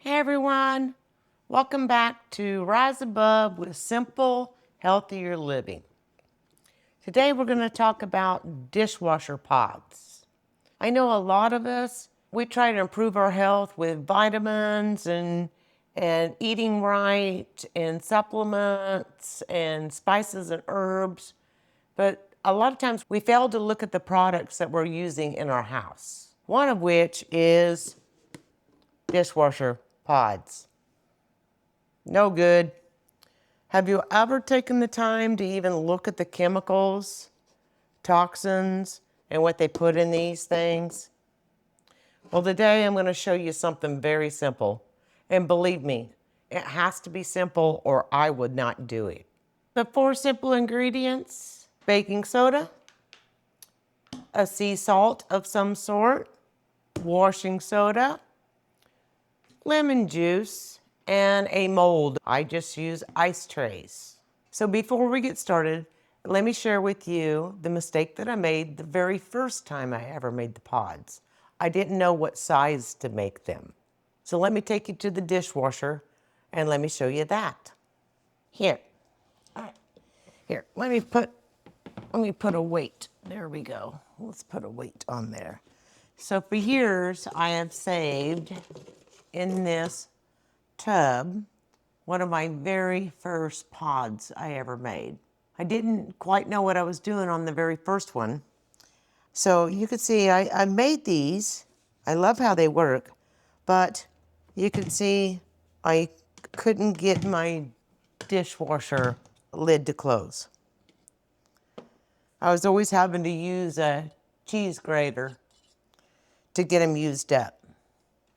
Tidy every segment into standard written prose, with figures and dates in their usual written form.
Hey everyone, welcome back to Rise Above with Simple, Healthier Living. Today we're going to talk about dishwasher pods. I know a lot of us, we try to improve our health with vitamins and eating right and supplements and spices and herbs, but a lot of times we fail to look at the products that we're using in our house. One of which is dishwasher pods. No good. Have you ever taken the time to even look at the chemicals, toxins, and what they put in these things? Well, today I'm going to show you something very simple. And believe me, it has to be simple or I would not do it. The 4 simple ingredients: baking soda, a sea salt of some sort, washing soda, lemon juice, and a mold. I just use ice trays. So before we get started, let me share with you the mistake that I made the very first time I ever made the pods. I didn't know what size to make them. So let me take you to the dishwasher and let me show you that. Here, all right. Here, let me put a weight. There we go. Let's put a weight on there. So for years, I have saved in this tub one of my very first pods I ever made. I didn't quite know what I was doing on the very first one. So you can see I made these. I love how they work, but you can see I couldn't get my dishwasher lid to close. I was always having to use a cheese grater to get them used up.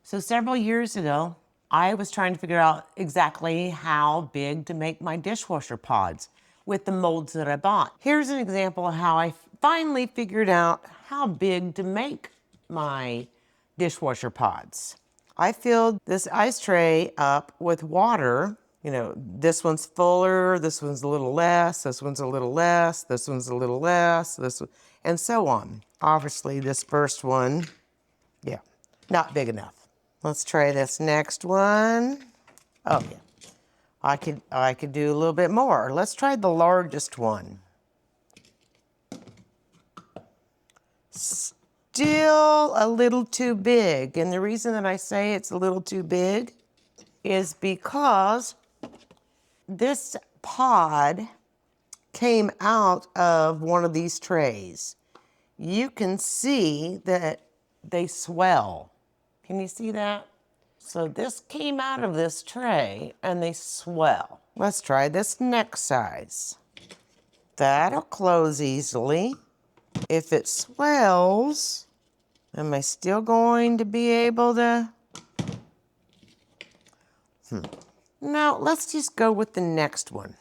So several years ago, I was trying to figure out exactly how big to make my dishwasher pods with the molds that I bought. Here's an example of how I finally figured out how big to make my dishwasher pods. I filled this ice tray up with water. You know, this one's fuller, this one's a little less, this one's a little less, this one's a little less, and so on. Obviously, this first one, yeah, not big enough. Let's try this next one. Oh yeah, I could do a little bit more. Let's try the largest one. Still a little too big. And the reason that I say it's a little too big is because this pod came out of one of these trays. You can see that they swell. Can you see that? So this came out of this tray and they swell. Let's try this next size. That'll close easily. If it swells, am I still going to be able to? No, let's just go with the next one.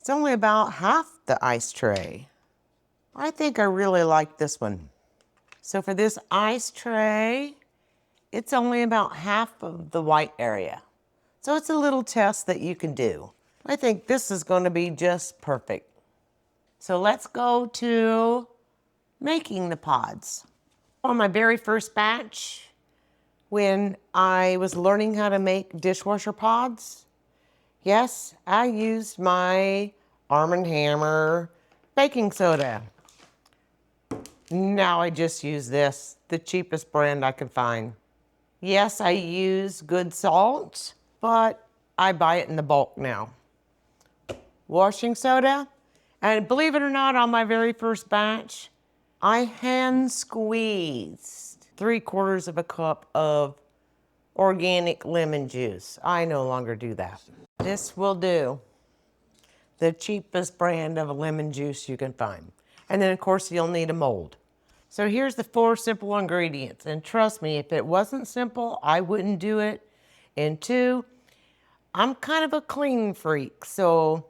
It's only about half the ice tray. I think I really like this one. So for this ice tray, it's only about half of the white area. So it's a little test that you can do. I think this is going to be just perfect. So let's go to making the pods. On my very first batch, when I was learning how to make dishwasher pods, yes, I used my Arm & Hammer baking soda. Now I just use this, the cheapest brand I can find. Yes, I use good salt, but I buy it in the bulk now. Washing soda, and believe it or not, on my very first batch, I hand squeezed 3/4 of a cup of organic lemon juice. I no longer do that. This will do. The cheapest brand of lemon juice you can find. And then of course you'll need a mold. So here's the 4 simple ingredients. And trust me, if it wasn't simple, I wouldn't do it. And 2, I'm kind of a clean freak. So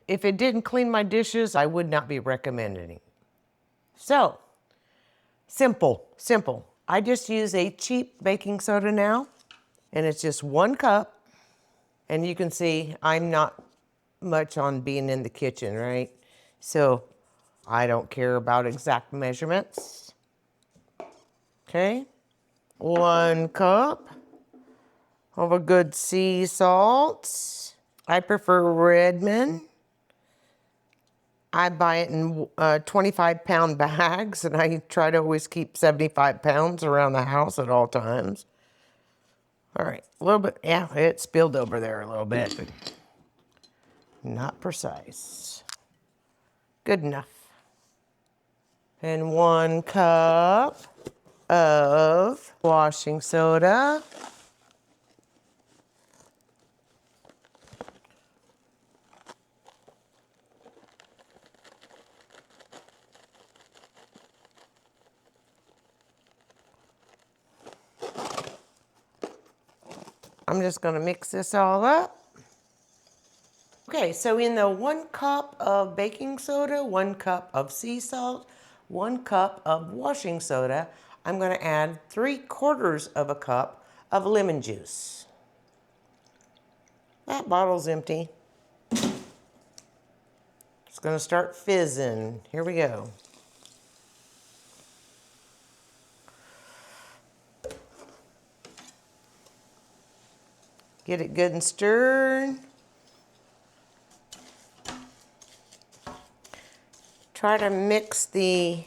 if it didn't clean my dishes, I would not be recommending it. So, simple. I just use a cheap baking soda now. And it's just 1 cup. And you can see I'm not much on being in the kitchen, right? So I don't care about exact measurements. Okay, 1 cup. of a good sea salt. I prefer Redmond. I buy it in 25-pound bags, and I try to always keep 75 pounds around the house at all times. All right, a little bit, yeah, it spilled over there a little bit, but not precise. Good enough. And 1 cup of washing soda. I'm just gonna mix this all up. Okay, so in the 1 cup of baking soda, 1 cup of sea salt, 1 cup of washing soda, I'm gonna add 3/4 of a cup of lemon juice. That bottle's empty. It's gonna start fizzing. Here we go. Get it good and stirred. Try to mix the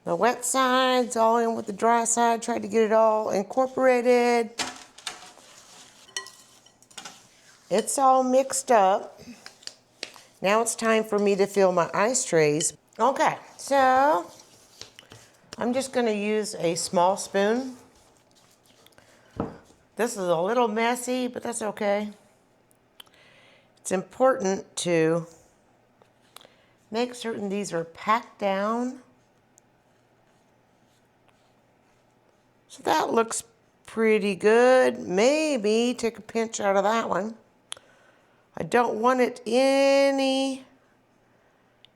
wet sides all in with the dry side. Try to get it all incorporated. It's all mixed up. Now it's time for me to fill my ice trays. Okay, so I'm just gonna use a small spoon. This is a little messy, but that's okay. It's important to make certain these are packed down. So that looks pretty good. Maybe take a pinch out of that one. I don't want it any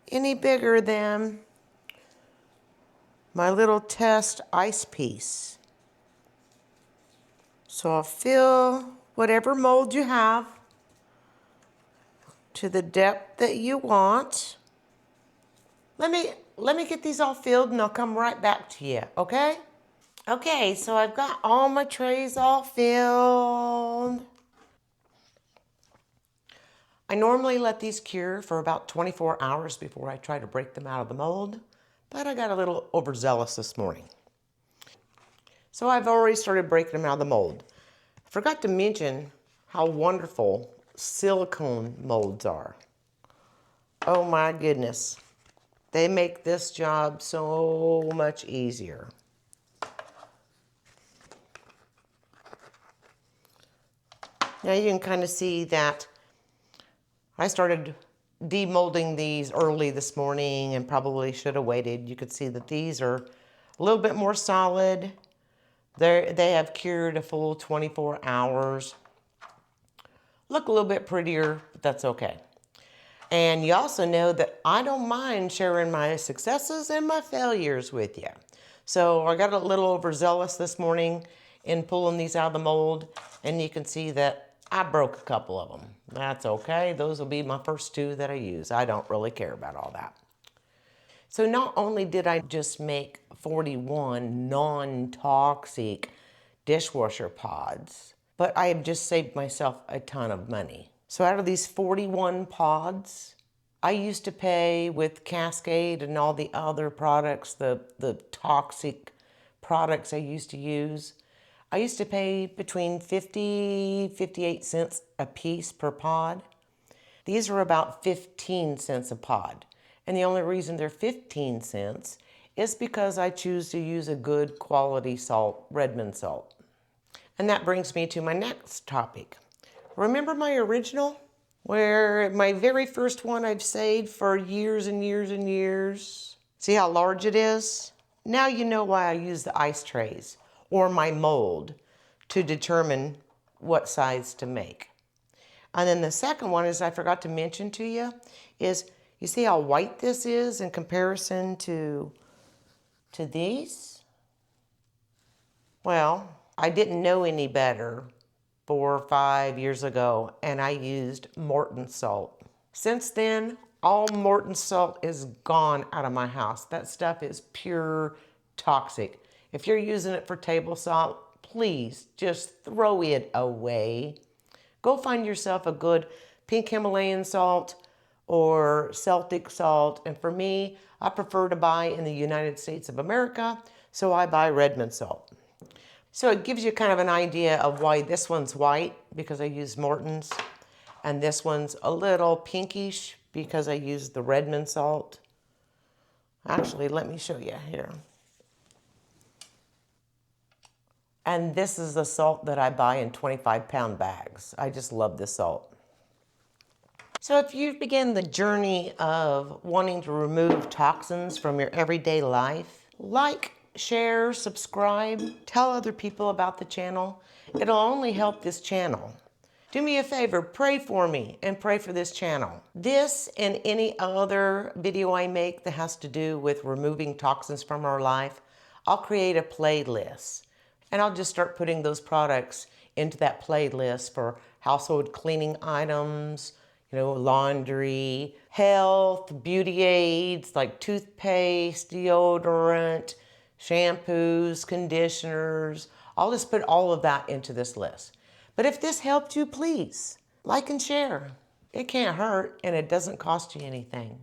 bigger than my little test ice piece. So I'll fill whatever mold you have to the depth that you want. Let me get these all filled and I'll come right back to you, okay? Okay, so I've got all my trays all filled. I normally let these cure for about 24 hours before I try to break them out of the mold, but I got a little overzealous this morning. So I've already started breaking them out of the mold. I forgot to mention how wonderful silicone molds are. Oh my goodness. They make this job so much easier. Now you can kind of see that I started demolding these early this morning and probably should have waited. You could see that these are a little bit more solid. They have cured a full 24 hours. Look a little bit prettier, but that's okay. And you also know that I don't mind sharing my successes and my failures with you. So I got a little overzealous this morning in pulling these out of the mold, and you can see that I broke a couple of them. That's okay. Those will be my first 2 that I use. I don't really care about all that. So not only did I just make 41 non-toxic dishwasher pods, but I have just saved myself a ton of money. So out of these 41 pods, I used to pay with Cascade and all the other products, the toxic products I used to use. I used to pay between 58 cents a piece per pod. These are about 15 cents a pod. And the only reason they're 15 cents is because I choose to use a good quality salt, Redmond salt. And that brings me to my next topic. Remember my original? Where my very first one I've saved for years and years and years. See how large it is? Now you know why I use the ice trays or my mold to determine what size to make. And then the second one is I forgot to mention to you is you see how white this is in comparison to these? Well, I didn't know any better 4 or 5 years ago, and I used Morton salt. Since then, all Morton salt is gone out of my house. That stuff is pure toxic. If you're using it for table salt, please just throw it away. Go find yourself a good pink Himalayan salt or Celtic salt. And for me, I prefer to buy in the United States of America, so I buy Redmond salt. So it gives you kind of an idea of why this one's white, because I use Morton's, and this one's a little pinkish because I use the Redmond salt. Actually, let me show you here. And this is the salt that I buy in 25-pound bags. I just love this salt. So if you begin the journey of wanting to remove toxins from your everyday life, like, share, subscribe, tell other people about the channel. It'll only help this channel. Do me a favor, pray for me and pray for this channel. This and any other video I make that has to do with removing toxins from our life, I'll create a playlist. And I'll just start putting those products into that playlist for household cleaning items, laundry, health, beauty aids like toothpaste, deodorant, shampoos, conditioners. I'll just put all of that into this list. But if this helped you, please like and share. It can't hurt and it doesn't cost you anything.